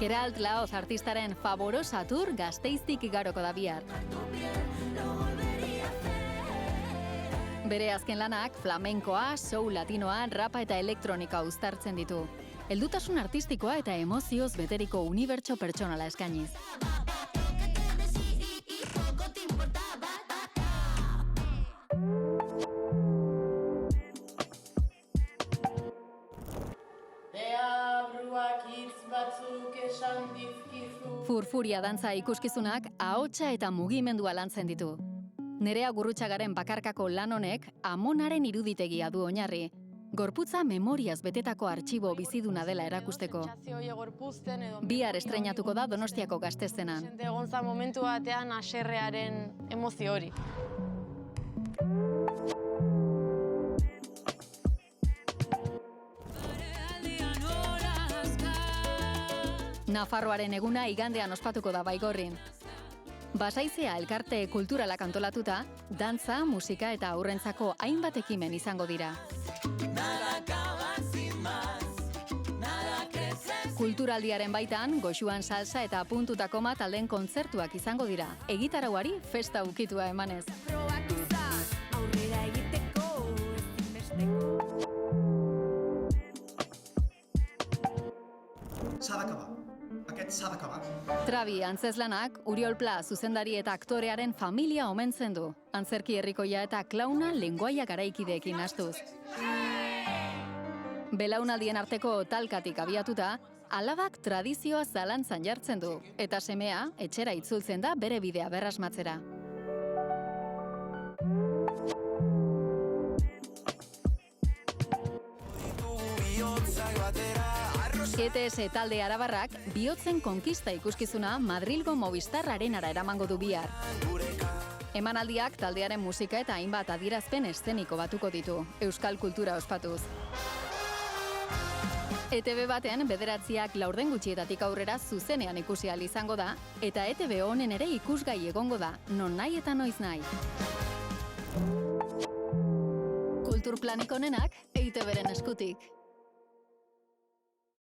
Geralt Laoz artistaren Favorosa Tour Gasteiztik igaroko da bihar. Bere azken lanak flamenkoa, soul latinoa, rapa eta elektronika uztartzen ditu. Heldutasun artistikoa eta emozioz beteriko unibertso pertsonala eskainiz. Furfuria dantza ikuskizunak ahotsa eta mugimendua lantzen ditu. Nerea Gurrutxagaren bakarkako lan honek Amonaren iruditegia du oinarri. Gorputza memoriaz betetako artxibo biziduna dela erakusteko. Bihar estreinatuko da Donostiako Gazteszenan. Egon za momentu batean haserrearen emozio hori. Nafarroaren eguna igandean ospatuko da Baigorrin. Basaizea elkarte kulturalak antolatuta, dantza, musika eta haurrentzako hainbat ekimen izango dira. Kulturaldiaren baitan, goxuan salsa eta puntuta koma taldeen kontzertuak izango dira, egitarauari festa ukitua emanez. Trabi antzeslanak, Uriol Pla zuzendari eta aktorearen familia omentzen du. Antzerki herrikoia eta klauna lengoaia garaikideekin astuz. Belaunaldien arteko talkatik abiatuta, alabak tradizioa zalantzan jartzen du, eta semea etxera itzultzen da bere bidea berrasmatzera. ETS talde arabarrak bihotzen konkista ikuskizuna Madrilgo Movistar Arenara eramango du bihar. Emanaldiak taldearen musika eta hainbat adierazpen eszeniko batuko ditu, euskal kultura ospatuz. ETV baten 9:00 laurden gutxietatik aurrera zuzenean ikusi ahal izango da, eta ETV honen ere ikusgai egongo da, non nahi eta noiz nahi. Kulturplanik onenak EITB-ren eskutik.